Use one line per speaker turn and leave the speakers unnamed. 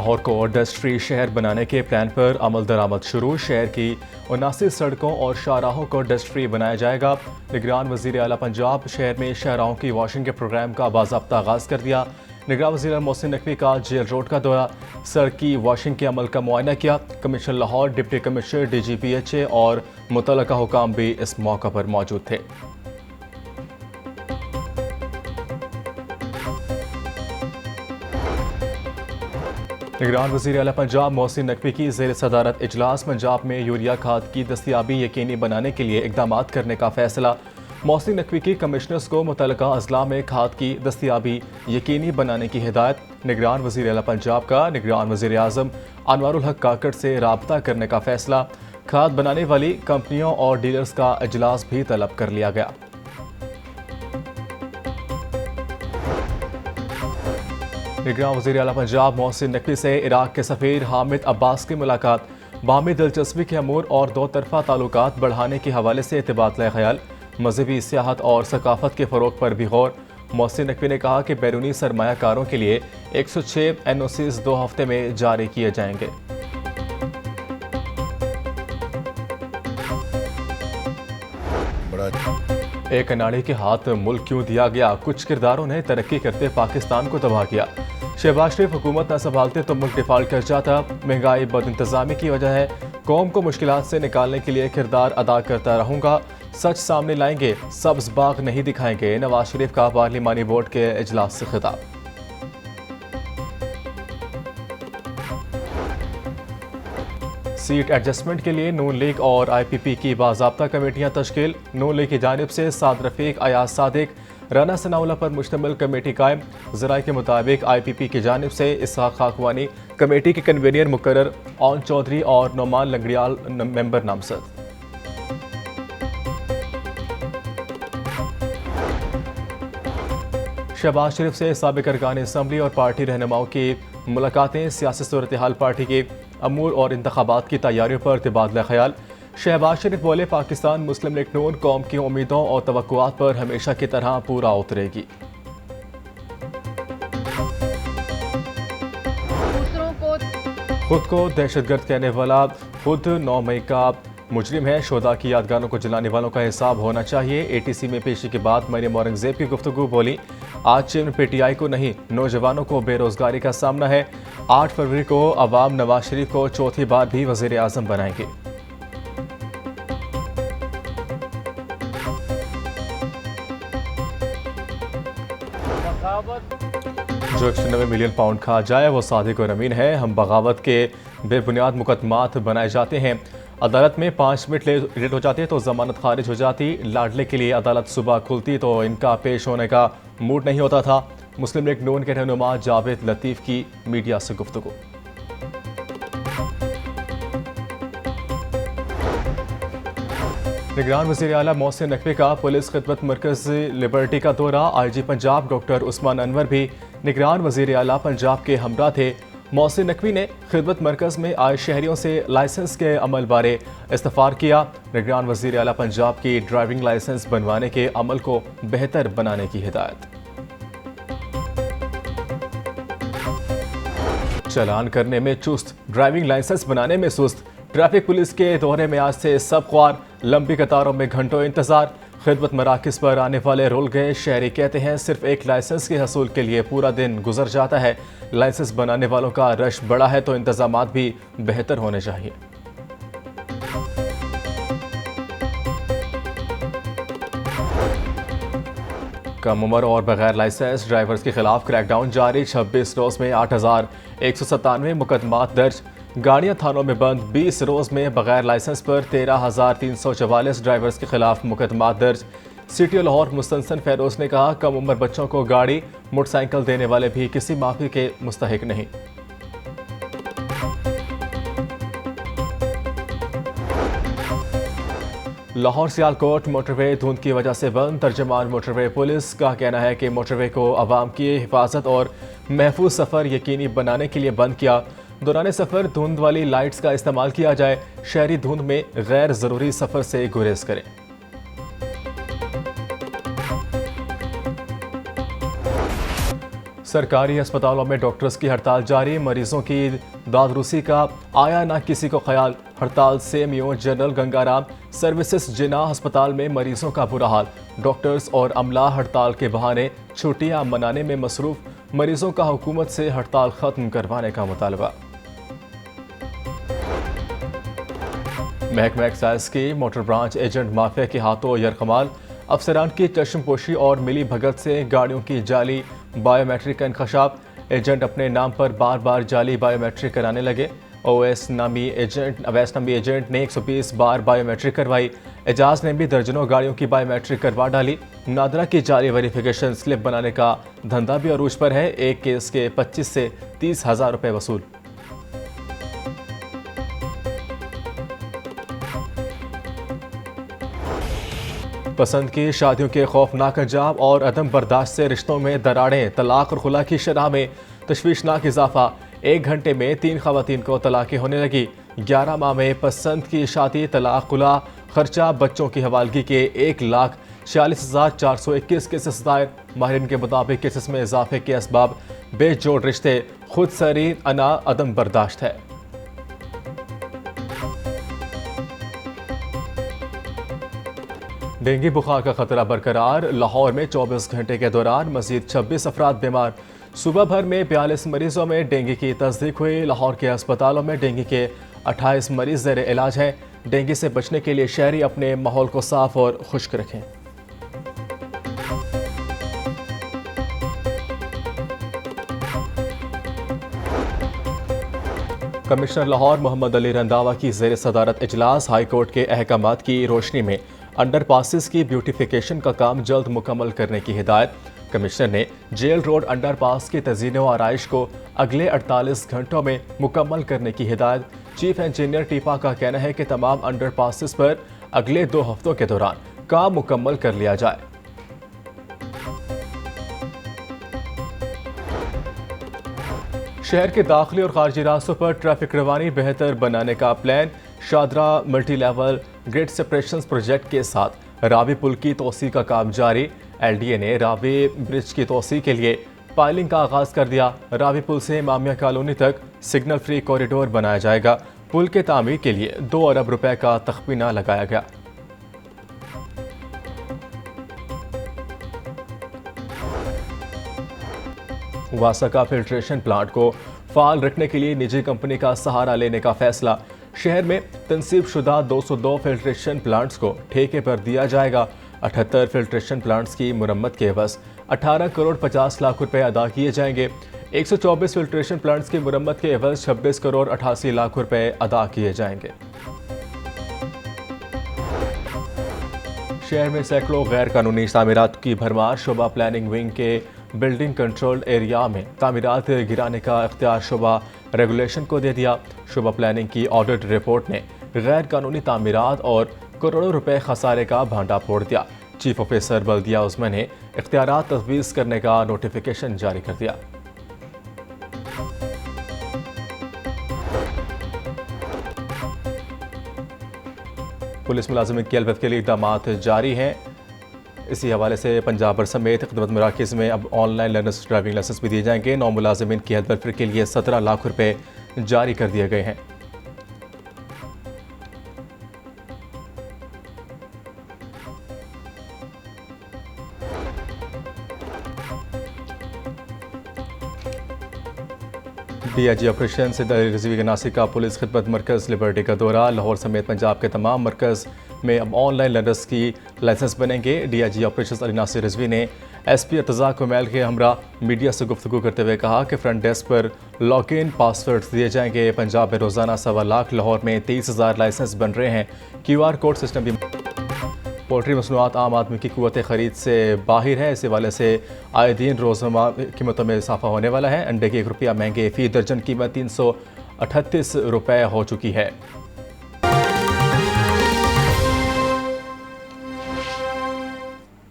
लाहौर को dust free शहर बनाने के प्लान पर अमल दरामद शुरू। शहर की 79 सड़कों और शाहराहों को डस्ट फ्री बनाया जाएगा। निगरान वज़ीर आला पंजाब शहर में शाहराहों की वॉशिंग के प्रोग्राम का बाज़ाब्ता आगाज़ कर दिया। निगरान वज़ीर मोहसिन नकवी का जेल रोड का दौरा, सड़क की वॉशिंग के अमल का मुआयना किया। Commissioner Lahore, deputy commissioner, DGPHA और मुतल्लका हुकाम भी इस मौका पर मौजूद थे। निगरान वज़ीर आला पंजाब मोहसिन नकवी की ज़ेर सदारत इजलास। पंजाब में यूरिया खाद की दस्तयाबी यकीनी बनाने के लिए इक़दाम करने का फैसला। मोहसिन नकवी की कमिश्नर्स को मुतल्लका अज़ला में खाद की दस्तयाबी यकीनी बनाने की हिदायत। निगरान वज़ीर आला पंजाब का निगरान वज़ीर आज़म अनवारुल हक काकड़ से राब्ता करने का फैसला। खाद बनाने वाली कंपनियों और डीलर्स का इजलास भी तलब कर लिया गया। निगरान वज़ीर आला पंजाब मोहसिन नकवी से इराक के सफ़ीर हामिद अब्बास की मुलाकात। बाहमी दिलचस्पी के अमूर और दो तरफ़ा ताल्लुकात बढ़ाने के हवाले से तबादला ख्याल। मज़हबी सियाहत और सकाफत के फ़रोग़ पर भी गौर। मोहसिन नकवी ने कहा कि बैरूनी सरमायाकारों के लिए 106 NOCs 2 हफ्ते में जारी किए जाएंगे। एक अनाड़ी के हाथ मुल्क क्यों दिया गया? कुछ किरदारों ने तरक्की करते पाकिस्तान को तबाह किया। शहबाज शरीफ हुकूमत न संभालते तो मुल्क डिफॉल्ट कर जाता। महंगाई बदइंतजामी की वजह है। कौम को मुश्किलात से निकालने के लिए किरदार अदा करता रहूंगा। सच सामने लाएंगे, सब्ज बाग नहीं दिखाएंगे। नवाज शरीफ का पार्लिमानी बोर्ड के इजलास से खिताब। सीट एडजस्टमेंट के लिए नून लीग और IPP की बाज़ाब्ता कमेटियां तश्कील। नून लीग की जानिब से साद रफीक, अयाज सादिक, राना सनाउल्लाह पर मुश्तमिल कमेटी कायम। ज़राए के मुताबिक IPP की जानिब से इसहाक खाकवानी कमेटी के कन्वीनर मुकर्रर, ओन चौधरी और नोमान लंगड़ियाल मेंबर नामजद। शहबाज शरीफ से साबिक अरकान असम्बली और पार्टी रहनुमाओं की मुलाकातें। सियासी सूरत हाल, पार्टी के अमूर और इंतखाबात की तैयारियों पर तबादला ख्याल। शहबाज शरीफ बोले, पाकिस्तान मुस्लिम लीग नून कौम की उम्मीदों और तवक्कुआत पर हमेशा की तरह पूरा उतरेगी। खुद को दहशतगर्द कहने वाला खुद 9 मई का मुजरिम है। शोधा की यादगारों को जलाने वालों का हिसाब होना चाहिए। ATC में पेशी के बाद मरियम औरंगजेब की गुफ्तगू बोली, आज चेयरमैन PTI को नहीं, नौजवानों को बेरोजगारी का सामना है। 8 फरवरी को अवाम नवाज शरीफ को चौथी बार भी वजीर आजम बनाएंगे। जो 190 मिलियन पाउंड खा जाए वो सादिक और अमीन है। हम बगावत के बेबुनियाद मुकदमात बनाए जाते हैं। अदालत में 5 मिनट लेट हो जाते तो जमानत खारिज हो जाती। लाडले के लिए अदालत सुबह खुलती तो इनका पेश होने का मूड नहीं होता था। मुस्लिम लीग नून के रहनुमा जावेद लतीफ़ की मीडिया से गुफ्तगू। निगरान वज़ीर आला मोहसिन नकवी का पुलिस खिदमत मरकज़ लिबर्टी का दौरा। IG पंजाब डॉक्टर उस्मान अनवर भी निगरान वज़ीर आला पंजाब के हमरा थे। मोहसिन नकवी ने खिदमत मरकज़ में आए शहरियों से लाइसेंस के अमल बारे इस्तफ़ार किया। निगरान वज़ीर आला पंजाब की ड्राइविंग लाइसेंस बनवाने के अमल को बेहतर बनाने की हिदायत। चालान करने में चुस्त, ड्राइविंग लाइसेंस बनाने में सुस्त। ट्रैफिक पुलिस के दौरे में आज से सब ख्वार, लंबी कतारों में घंटों इंतजार। खिदमत मराकज़ पर आने वाले रुल गए। शहरी कहते हैं सिर्फ एक लाइसेंस के हसूल के लिए पूरा दिन गुजर जाता है। लाइसेंस बनाने वालों का रश बड़ा है तो इंतजामात भी बेहतर होने चाहिए। कम उम्र और बगैर लाइसेंस ड्राइवर्स के खिलाफ क्रैकडाउन जारी। 26 रोज में 8,197 मुकदमात दर्ज। गाड़ियां थानों में बंद। 20 रोज में बगैर लाइसेंस पर 13,344 ड्राइवर्स के खिलाफ मुकदमात दर्ज। CTO लाहौर मुस्तनसन फैरोज ने कहा, कम उम्र बच्चों को गाड़ी मोटरसाइकिल देने वाले भी किसी माफी के मुस्तहिक नहीं। लाहौर सियालकोट मोटरवे धुंध की वजह से बंद। तर्जमान मोटरवे पुलिस का कहना है कि मोटरवे को आवाम की हिफाजत और महफूज सफ़र यकीनी बनाने के लिए बंद किया। दौरान सफ़र धुंध वाली लाइट्स का इस्तेमाल किया जाए। शहरी धुंध में गैर ज़रूरी सफ़र से गुरेज करें। सरकारी अस्पतालों में डॉक्टर्स की हड़ताल जारी, मरीजों की दादरूसी का आया ना किसी को ख्याल। हड़ताल से सीएमओ जनरल गंगाराम सर्विसेज जिना अस्पताल में मरीजों का बुरा हाल। डॉक्टर्स और अमला हड़ताल के बहाने छुट्टियां मनाने में मसरूफ, मरीजों का हुकूमत से हड़ताल खत्म करवाने का मुतालबा। महकमा एक्साइज की मोटर ब्रांच एजेंट माफिया के हाथों यरकमाल, अफसरान की चश्मपोशी और मिली भगत से गाड़ियों की जाली बायोमेट्रिक का इंकशाफ। एजेंट अपने नाम पर बार बार जाली बायोमेट्रिक कराने लगे। अवैस नामी एजेंट ने 120 बार बायोमेट्रिक करवाई। एजाज ने भी दर्जनों गाड़ियों की बायोमेट्रिक करवा डाली। नादरा की जाली वेरिफिकेशन स्लिप बनाने का धंधा भी अरूज पर है। एक केस के 25 से 30 हज़ार रुपये वसूल। पसंद की शादियों के खौफनाक अंजाम और अदम बर्दाश्त से रिश्तों में दरारें, तलाक और खुला की शरह में तशवीशनाक इजाफा। 1 घंटे में 3 खवातीन को तलाक़ें होने लगी। 11 माह में पसंद की शादी, तलाक, खुला, खर्चा, बच्चों की हवालगी के 1,46,421 केसेस दायर। माहिरीन के मुताबिक केसेस में इजाफे के असबाब बेजोड़ रिश्ते, खुद सरी, अना, अदम बर्दाश्त है। डेंगू बुखार का खतरा बरकरार, लाहौर में 24 घंटे के दौरान मजीद 26 अफराद बीमार। सुबह भर में 42 मरीजों में डेंगू की तस्दीक हुई। लाहौर के अस्पतालों में डेंगू के 28 मरीज ज़ेर इलाज हैं। डेंगू से बचने के लिए शहरी अपने माहौल को साफ और खुश्क रखें। कमिश्नर लाहौर मोहम्मद अली रंधावा की ज़ेर सदारत इजलास। हाई कोर्ट के अहकामात की रोशनी में अंडर पासिस की ब्यूटिफिकेशन का काम जल्द मुकम्मल करने की हिदायत। कमिश्नर ने जेल रोड अंडर पास की तज़ीन व आराइश को अगले 48 घंटों में मुकम्मल करने की हिदायत। चीफ इंजीनियर टीपा का कहना है कि तमाम अंडर पासिस पर अगले 2 हफ्तों के दौरान काम मुकम्मल कर लिया जाए। शहर के दाखिली और खारजी रास्तों पर ट्रैफिक रवानी बेहतर बनाने का plan. Shahdara multi level grid separation project के साथ रावी पुल की तोसी का काम जारी। LDA ने रावी ब्रिज की तोसी के लिए पाइलिंग का आगाज कर दिया। रावी पुल से मामिया कॉलोनी तक सिग्नल फ्री कॉरिडोर बनाया जाएगा। पुल के तामीर के लिए 2 अरब रुपए का तखमीना लगाया गया। वासा का फिल्ट्रेशन प्लांट को फाल रखने के लिए निजी कंपनी का सहारा लेने का फैसला। शहर में तनसीब शुदा 202 फिल्ट्रेशन प्लांट्स को ठेके पर दिया जाएगा। 78 फिल्ट्रेशन प्लांट्स की मुरम्मत के एवज 18 करोड़ 50 लाख रुपए अदा किए जाएंगे। 124 फिल्ट्रेशन प्लांट्स की मुरम्मत के एवज 26 करोड़ 88 लाख रुपए अदा किए जाएंगे। शहर में सैकड़ों गैर कानूनी तामीरात की भरमार। शोबा प्लानिंग विंग के बिल्डिंग कंट्रोल एरिया में तामीरात गिराने का इख्तियार शोबा रेगुलेशन को दे दिया। शोबा प्लानिंग की ऑडिट रिपोर्ट ने गैर कानूनी तामीरात और करोड़ों रुपए खसारे का भांडा फोड़ दिया। चीफ ऑफिसर बल्दिया उस्मा ने इख्तियारात तजवीज़ करने का नोटिफिकेशन जारी कर दिया। पुलिस मुलाजिमिन की अलवत के लिए इक़दामात जारी हैं। इसी हवाले से पंजाब भर समेत खिदमत मराकज़ में अब ऑनलाइन लर्नर्स ड्राइविंग लाइसेंस भी दिए जाएंगे। 9 मुलाजिमिन की हद वेलफेयर के लिए 17 लाख रुपए जारी कर दिए गए हैं। DIG ऑपरेशन से रिजवी गनासी का पुलिस खिदमत मरकज़ लिबर्टी का दौरा। लाहौर समेत पंजाब के तमाम मरकज़ में अब ऑनलाइन लर्नर्स की लाइसेंस बनेंगे। DIG ऑपरेशन अली नासिर रिजवी ने SP अर्तज़ा कुमैल के हमरा मीडिया से गुफ्तगू करते हुए कहा कि फ्रंट डेस्क पर लॉग इन पासवर्ड्स दिए जाएंगे। पंजाब में रोज़ाना 1.25 लाख, लाहौर में 23,000 लाइसेंस बन रहे हैं। QR कोड सिस्टम भी। पोल्ट्री मसनूआत आम आदमी की कुव्वत ख़रीद से बाहर है। इस हवाले से आए दिन रोज़ाना कीमतों में इजाफा होने वाला है। अंडे के 1 रुपया महंगे, फ़ी दर्जन कीमत 338 रुपये हो चुकी है।